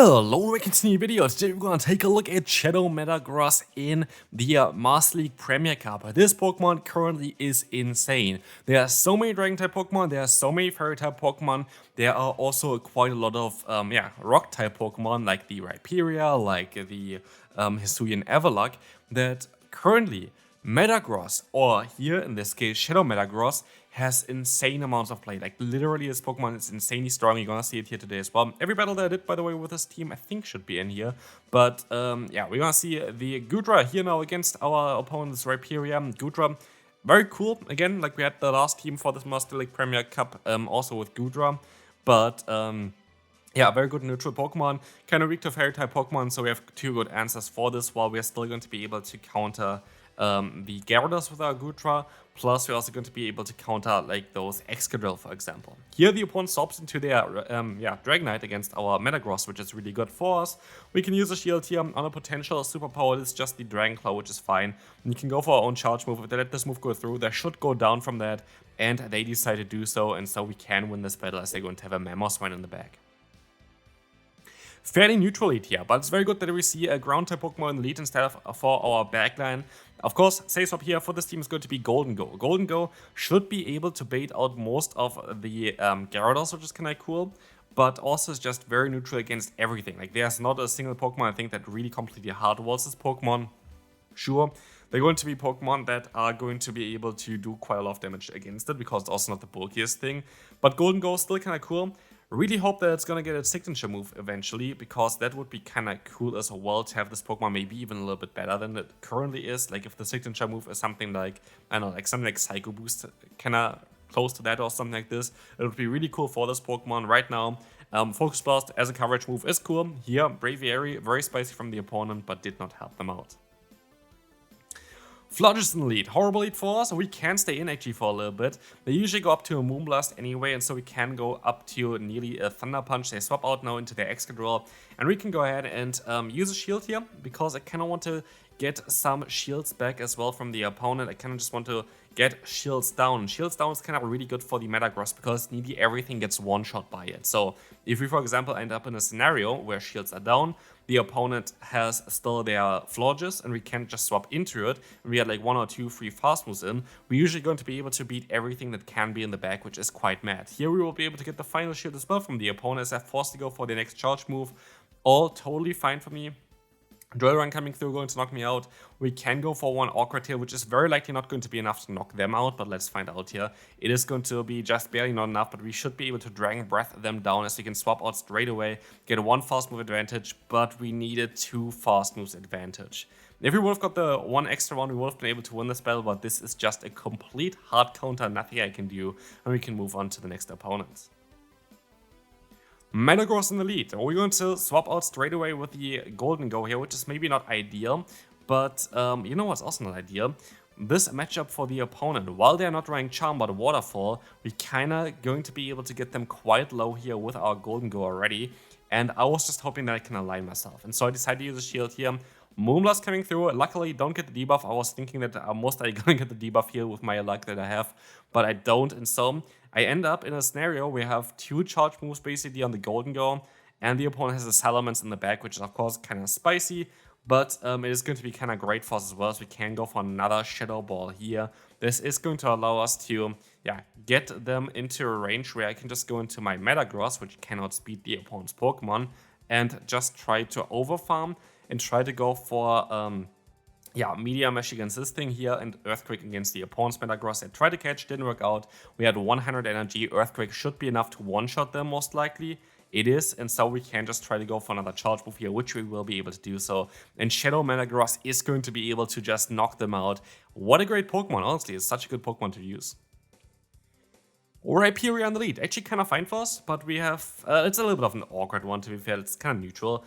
Hello, welcome to a new video. Today we're gonna take a look at Shadow Metagross in the Master League Premier Cup. This Pokemon currently is insane. There are so many Dragon-type Pokemon, there are so many Fairy-type Pokemon, there are also quite a lot of Rock-type Pokemon like the Rhyperior, like the Hisuian Everluck, that currently Metagross, or here in this case Shadow Metagross, has insane amounts of play. Like literally this Pokemon is insanely strong. You're gonna see it here today as well. Every battle that I did, by the way, with this team I think should be in here. But yeah, we're gonna see the Goodra here now against our opponent's Rhyperior. Goodra, very cool. Again, like we had the last team for this Master League Premier Cup, also with Goodra. But yeah, very good neutral Pokemon. Kind of weak to Fairy-type Pokemon, so we have two good answers for this, while we're still going to be able to counter the Gyarados with our Goodra, plus we're also going to be able to counter like those Excadrill, for example. Here the opponent swaps into their Dragonite against our Metagross, which is really good for us. We can use a shield here on a potential superpower. It's just the Dragon Claw, which is fine. And you can go for our own charge move. If they let this move go through, they should go down from that, and they decide to do so, and so we can win this battle as they're going to have a Magnezone in the back. Fairly neutral lead here, but it's very good that we see a ground-type Pokemon in the lead instead of for our backline. Of course, safe swap here for this team is going to be Golden Go. Golden Go should be able to bait out most of the Gyarados, which is kind of cool, but also is just very neutral against everything. Like there's not a single Pokemon I think that really completely hardwalls this Pokemon. Sure, they're going to be Pokemon that are going to be able to do quite a lot of damage against it, because it's also not the bulkiest thing. But Golden Go is still kind of cool. Really hope that it's gonna get its signature move eventually, because that would be kind of cool as well to have this Pokemon maybe even a little bit better than it currently is. Like if the signature move is something like, I don't know, like something like Psycho Boost, kind of close to that or something like this, it would be really cool for this Pokemon right now. Focus Blast as a coverage move is cool. Here, Broguiere, very spicy from the opponent, but did not help them out. Fludge in the lead. Horrible lead for us. We can stay in actually for a little bit. They usually go up to a Moonblast anyway, and so we can go up to nearly a Thunder Punch. They swap out now into their Excadrill, and we can go ahead and use a shield here, because I kind of want to get some shields back as well from the opponent. I kind of just want to get shields down. Shields down is kind of really good for the Metagross, because nearly everything gets one-shot by it. So if we, for example, end up in a scenario where shields are down, the opponent has still their Florges, and we can't just swap into it, and we had like 1 or 2 free fast moves in, we're usually going to be able to beat everything that can be in the back, which is quite mad. Here we will be able to get the final shield as well from the opponent, as they're forced to go for the next charge move. All totally fine for me. Drill Run coming through, going to knock me out. We can go for one Awkward here, which is very likely not going to be enough to knock them out, but let's find out here. It is going to be just barely not enough, but we should be able to Dragon Breath them down, as we can swap out straight away, get one fast move advantage, but we needed 2 fast moves advantage. If we would have got the one extra one, we would have been able to win this battle, but this is just a complete hard counter, nothing I can do, and we can move on to the next opponent. Metagross in the lead. We're going to swap out straight away with the Golden Go here, which is maybe not ideal, but you know what's also not ideal? This matchup for the opponent. While they're not running Charm but Waterfall, we're kinda going to be able to get them quite low here with our Golden Go already, and I was just hoping that I can align myself. And so I decided to use a shield here. Moonblast coming through. Luckily, don't get the debuff. I was thinking that I'm most likely going to get the debuff here with my luck that I have, but I don't, and so I end up in a scenario where we have 2 charge moves basically on the Golden Go, and the opponent has the Salamence in the back, which is of course kind of spicy, but it is going to be kind of great for us as well, as we can go for another Shadow Ball here. This is going to allow us to get them into a range where I can just go into my Metagross, which cannot speed the opponent's Pokemon, and just try to overfarm and try to go for Meteor Mash against this thing here, and Earthquake against the opponent's Metagross. I tried to catch, didn't work out. We had 100 energy. Earthquake should be enough to one-shot them, most likely. It is, and so we can just try to go for another charge move here, which we will be able to do so. And Shadow Metagross is going to be able to just knock them out. What a great Pokemon, honestly. It's such a good Pokemon to use. Rhyperior on the lead. Actually kind of fine for us, but we have... it's a little bit of an awkward one, to be fair. It's kind of neutral.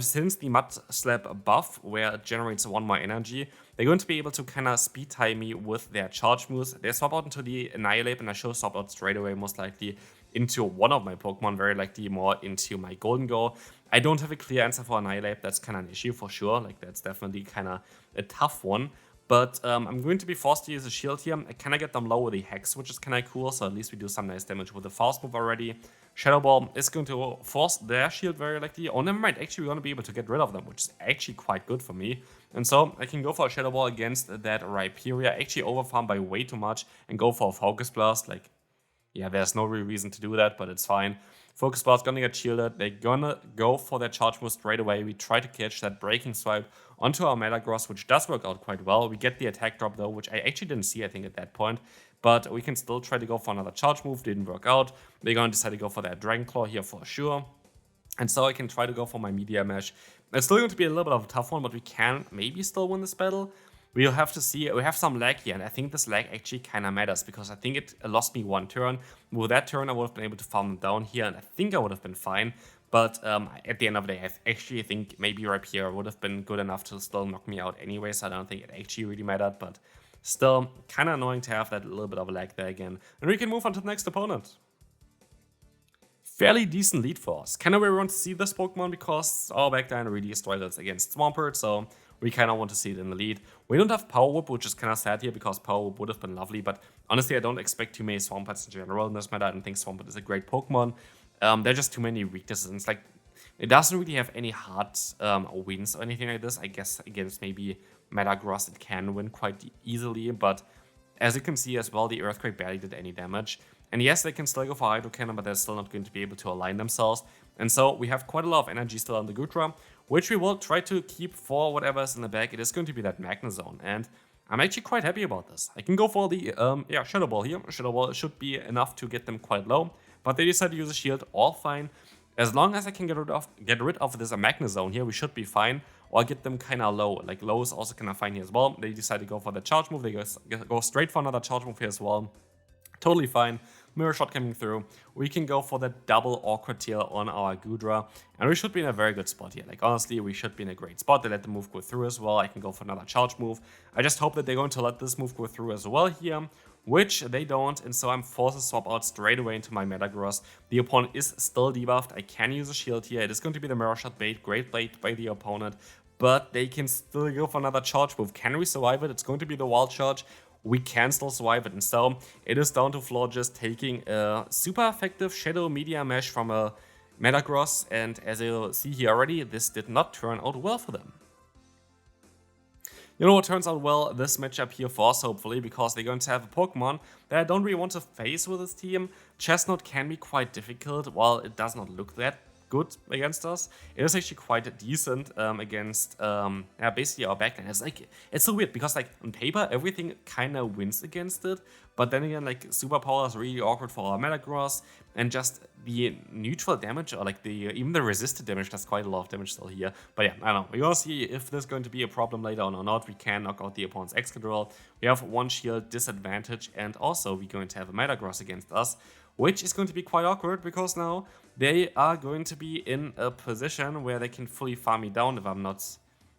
Since the Mud Slap buff, where it generates 1 more energy, they're going to be able to kind of speed tie me with their charge moves. They swap out into the Annihilate, and I should swap out straight away, most likely, into one of my Pokemon, very likely more into my Golden Go. I don't have a clear answer for Annihilate. That's kind of an issue for sure. Like, that's definitely kind of a tough one. But I'm going to be forced to use a shield here. I kind of get them low with the Hex, which is kind of cool, so at least we do some nice damage with the Faust move already. Shadow Ball is going to force their shield very likely. Oh, never mind, actually we're going to be able to get rid of them, which is actually quite good for me. And so I can go for a Shadow Ball against that Rhyperior, actually overfarm by way too much, and go for a Focus Blast. Like, yeah, there's no real reason to do that, but it's fine. Focus Blast gonna get shielded. They're gonna go for their charge move straight away. We try to catch that Breaking Swipe onto our Metagross, which does work out quite well. We get the attack drop though, which I actually didn't see, I think, at that point. But we can still try to go for another charge move. Didn't work out. They're gonna decide to go for that Dragon Claw here for sure. And so I can try to go for my Media Mesh. It's still going to be a little bit of a tough one, but we can maybe still win this battle. We'll have to see. We have some lag here, and I think this lag actually kind of matters because I think it lost me one turn. With that turn, I would have been able to farm them down here, and I think I would have been fine. But at the end of the day, I actually think maybe Rhyperior would have been good enough to still knock me out anyway, so I don't think it actually really mattered. But still, kind of annoying to have that little bit of a lag there again. And we can move on to the next opponent. Fairly decent lead for us. Kind of where we want to see this Pokemon because our backline really struggles against Swampert, so we kind of want to see it in the lead. We don't have Power Whip, which is kind of sad here because Power Whip would have been lovely, but honestly, I don't expect too many Swamperts in general in this meta. I don't think Swampert is a great Pokemon. There are just too many weaknesses. It's like, it doesn't really have any hard wins or anything like this. I guess against maybe Metagross, it can win quite easily, but as you can see as well, the Earthquake barely did any damage. And yes, they can still go for Hydro Cannon, but they're still not going to be able to align themselves. And so we have quite a lot of energy still on the Goodra, which we will try to keep for whatever is in the back. It is going to be that Magnezone, and I'm actually quite happy about this. I can go for the Shadow Ball here. Shadow Ball should be enough to get them quite low, but they decide to use a shield, all fine. As long as I can get rid of this Magnezone here, we should be fine, or get them kind of low. Like low is also kind of fine here as well. They decide to go for the charge move. They go straight for another charge move here as well. Totally fine. Mirror Shot coming through. We can go for the double Awkward Tail on our Goodra, and we should be in a very good spot here. Like honestly, we should be in a great spot. They let the move go through as well. I can go for another charge move. I just hope that they're going to let this move go through as well here, which they don't, and so I'm forced to swap out straight away into my Metagross. The opponent is still debuffed. I can use a shield here. It is going to be the Mirror Shot bait. Great bait by the opponent, but they can still go for another charge move. Can we survive it? It's going to be the Wild Charge. We can still survive it, and so it is down to Floor just taking a super effective Shadow Media Mesh from a Metagross, and as you'll see here already, this did not turn out well for them. You know what turns out well this matchup here for us, hopefully, because they're going to have a Pokemon that I don't really want to face with this team. Chesnaught can be quite difficult, while it does not look that good against us. It is actually quite decent against basically our backline. It's so weird because like on paper everything kind of wins against it, but then again like Superpower is really awkward for our Metagross, and just the neutral damage or like even the resisted damage does quite a lot of damage still here. But yeah, I don't know. We're gonna see if there's going to be a problem later on or not. We can knock out the opponent's Excadrill. We have one shield disadvantage, and also we're going to have a Metagross against us, which is going to be quite awkward because now they are going to be in a position where they can fully farm me down if I'm not...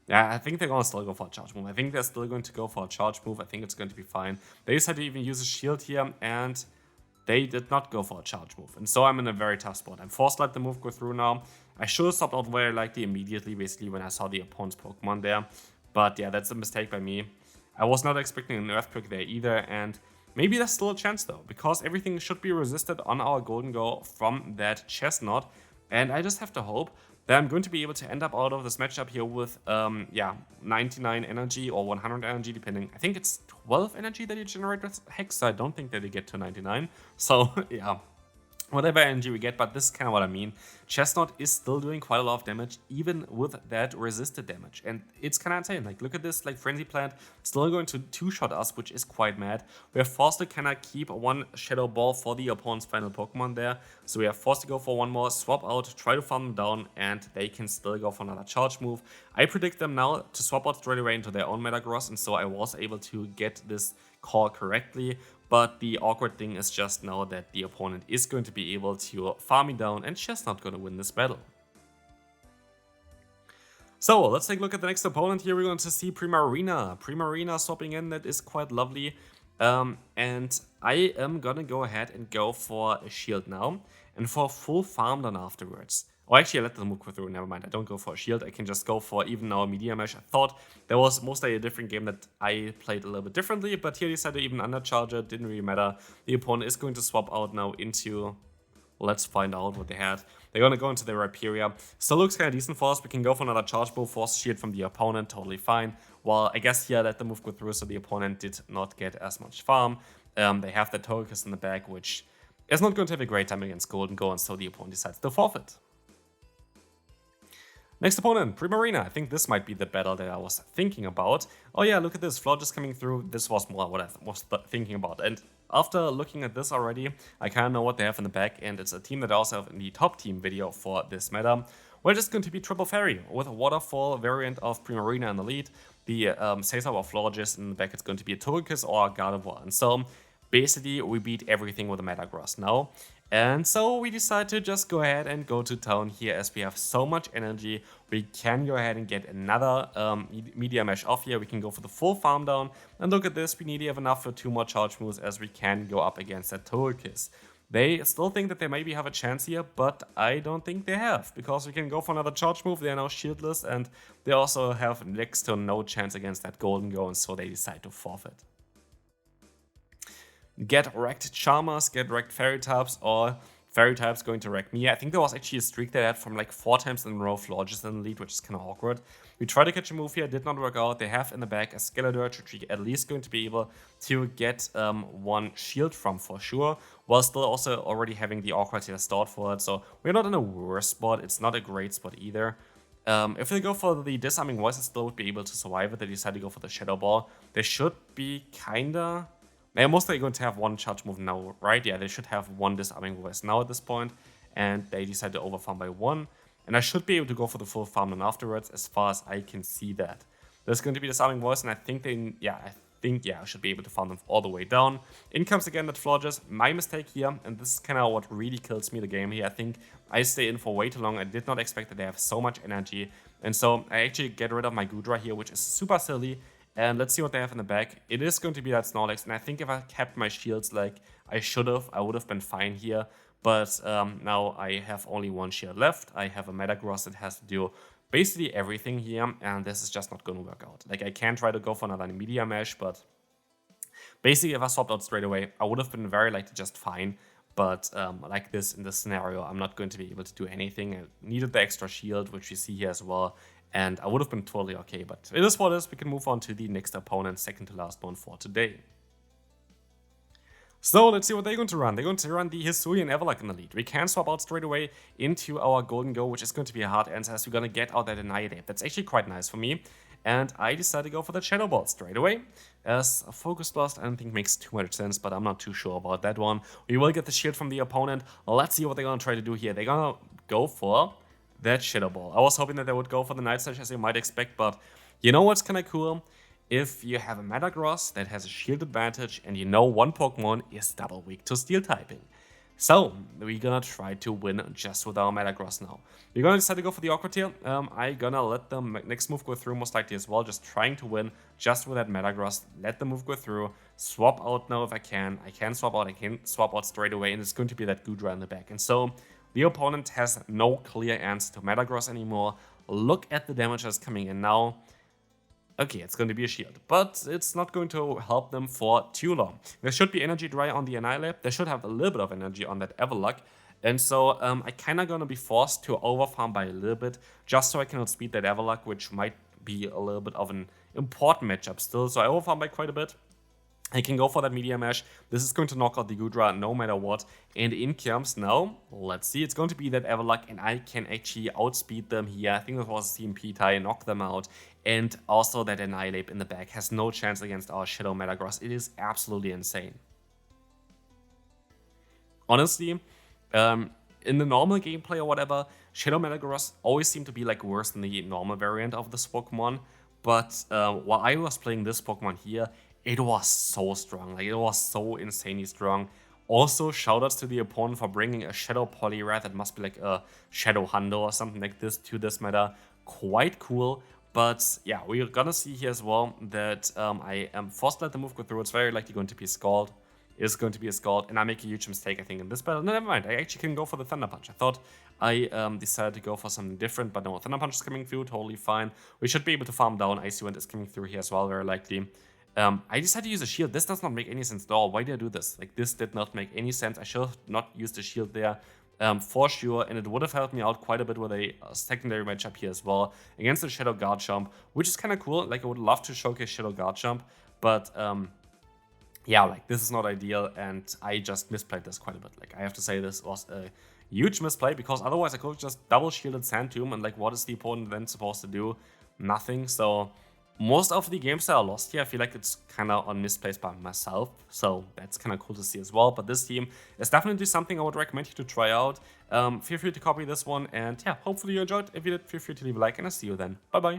Yeah, I think they're going to still go for a charge move. I think they're still going to go for a charge move. I think it's going to be fine. They decided to even use a shield here, and they did not go for a charge move. And so I'm in a very tough spot. I'm forced to let the move go through now. I should have stopped out very likely immediately, basically, when I saw the opponent's Pokemon there. But yeah, that's a mistake by me. I was not expecting an Earthquake there either, and maybe there's still a chance though, because everything should be resisted on our Golden Go from that Chesnaught, and I just have to hope that I'm going to be able to end up out of this matchup here with 99 energy or 100 energy depending. I think it's 12 energy that you generate with Hex, I don't think that you get to 99, so yeah. Whatever energy we get, but this is kind of what I mean. Chesnaught is still doing quite a lot of damage, even with that resisted damage. And it's kind of insane. Like, look at this, like, Frenzy Plant still going to two-shot us, which is quite mad. We are forced to kind of keep one Shadow Ball for the opponent's final Pokemon there. So we are forced to go for one more, swap out, try to farm them down, and they can still go for another charge move. I predict them now to swap out straight away into their own Metagross, and so I was able to get this call correctly. But the awkward thing is just now that the opponent is going to be able to farm me down, and Chesnaught going to win this battle. So let's take a look at the next opponent here. We're going to see Primarina. Primarina swapping in, that is quite lovely. And I am gonna go ahead and go for a shield now and for a full farm down afterwards. Oh, actually, I let the move go through. Never mind. I don't go for a shield. I can just go for even now a Media Mesh. I thought there was mostly a different game that I played a little bit differently, but here I decided even undercharger. Didn't really matter. The opponent is going to swap out now into... Let's find out what they had. They're going to go into the Rhyperior. Still looks kind of decent for us. We can go for another charge move, force shield from the opponent. Totally fine. Well, I guess here let the move go through, so the opponent did not get as much farm. They have the Togekiss in the back, which is not going to have a great time against Golden Go, and so the opponent decides to forfeit. Next opponent, Primarina. I think this might be the battle that I was thinking about. Oh yeah, look at this, Florges coming through. This was more what I was thinking about. And after looking at this already, I kind of know what they have in the back, and it's a team that I also have in the top team video for this meta. We're just going to be Triple Fairy with a Waterfall variant of Primarina in the lead. The Caesar or Florges in the back, it's going to be a Togekiss or a Gardevoir. And so basically we beat everything with a Metagross now. And so we decide to just go ahead and go to town here, as we have so much energy. We can go ahead and get another Media Mesh off here. We can go for the full farm down. And look at this, we nearly have enough for 2 more charge moves, as we can go up against that Togekiss. They still think that they maybe have a chance here, but I don't think they have, because we can go for another charge move. They are now shieldless, and they also have next to no chance against that Golden Go, and so they decide to forfeit. Get wrecked Charmers, get wrecked Fairy types, or Fairy types going to wreck me. I think there was actually a streak they had from like 4 times in a row Florges in the lead, which is kind of awkward. We tried to catch a move here, did not work out. They have in the back a Skeletor, which we at least going to be able to get 1 shield from for sure, while still also already having the awkward here stored for it. So we're not in a worse spot. It's not a great spot either. If they go for the Disarming Voice, I still would be able to survive it. They decide to go for the Shadow Ball. They should be kinda... They're mostly going to have 1 charge move now, right? Yeah, they should have 1 Disarming Voice now at this point, and they decide to overfarm by 1. And I should be able to go for the full farm then afterwards, as far as I can see that. There's going to be Disarming Voice, and I think I should be able to farm them all the way down. In comes again that Florges. My mistake here, and this is kind of what really kills me the game here. I think I stay in for way too long. I did not expect that they have so much energy, and so I actually get rid of my Goodra here, which is super silly. And let's see what they have in the back. It is going to be that Snorlax, and I think if I kept my shields like I should have, I would have been fine here. But now I have only 1 shield left. I have a Metagross that has to do basically everything here, and this is just not going to work out. Like, I can try to go for another Media Mesh, but basically if I swapped out straight away, I would have been very likely just fine. But like this in this scenario, I'm not going to be able to do anything. I needed the extra shield, which you see here as well. And I would have been totally okay, but it is what it is. We can move on to the next opponent, second to last one for today. So let's see what they're going to run. They're going to run the Hisuian Everluck in the lead. We can swap out straight away into our Golden Go, which is going to be a hard answer, as we're going to get out that Annihilate. That's actually quite nice for me. And I decided to go for the Shadow Ball straight away, as a Focus Blast I don't think makes too much sense, but I'm not too sure about that one. We will get the shield from the opponent. Let's see what they're going to try to do here. They're going to go for that Shadow Ball. I was hoping that they would go for the Night Slash, as you might expect, but you know what's kind of cool? If you have a Metagross that has a shield advantage, and you know 1 Pokemon is double weak to Steel typing. So, we're gonna try to win just with our Metagross now. We're gonna decide to go for the Awkward here. I'm gonna let the next move go through most likely as well, just trying to win just with that Metagross. Let the move go through, swap out now if I can. I can swap out straight away, and it's going to be that Goodra in the back. And so, the opponent has no clear answer to Metagross anymore. Look at the damage that's coming in now. Okay, it's going to be a shield, but it's not going to help them for too long. There should be energy dry on the Annihilate. They should have a little bit of energy on that Everluck. And so I kind of going to be forced to overfarm by a little bit, just so I can outspeed that Everluck, which might be a little bit of an important matchup still. So I overfarm by quite a bit. I can go for that Media Mesh. This is going to knock out the Goodra no matter what. And in comes now, let's see, it's going to be that Everluck, and I can actually outspeed them here. I think that was a CMP tie, knock them out. And also that Annihilate in the back has no chance against our Shadow Metagross. It is absolutely insane. Honestly, in the normal gameplay or whatever, Shadow Metagross always seemed to be like worse than the normal variant of this Pokemon. But while I was playing this Pokemon here, it was so strong. Like, it was so insanely strong. Also, shoutouts to the opponent for bringing a Shadow Poliwrath that must be like a Shadow Hundo or something like this to this meta. Quite cool. But yeah, we're gonna see here as well that I am forced to let the move go through. It's very likely going to be Scald. is going to be a Scald, and I make a huge mistake, I think, in this battle. No, never mind, I actually can go for the Thunder Punch. I thought I decided to go for something different, but no, Thunder Punch is coming through, totally fine. We should be able to farm down. Icy Wind is coming through here as well, very likely. I decided to use a shield. This does not make any sense at all. Why did I do this? Like, this did not make any sense. I should have not used the shield there. For sure, and it would have helped me out quite a bit with a secondary matchup here as well against the Shadow Guard Jump, which is kind of cool. Like, I would love to showcase Shadow Guard Jump, but yeah, like, this is not ideal, and I just misplayed this quite a bit. Like, I have to say this was a huge misplay, because otherwise I could have just double shielded Sand Tomb, and like, what is the opponent then supposed to do? Nothing. So most of the games that are lost here, I feel like it's kind of on misplays by myself, so that's kind of cool to see as well. But this team is definitely something I would recommend you to try out. Feel free to copy this one, and yeah, hopefully you enjoyed. If you did, feel free to leave a like, and I'll see you then. Bye bye.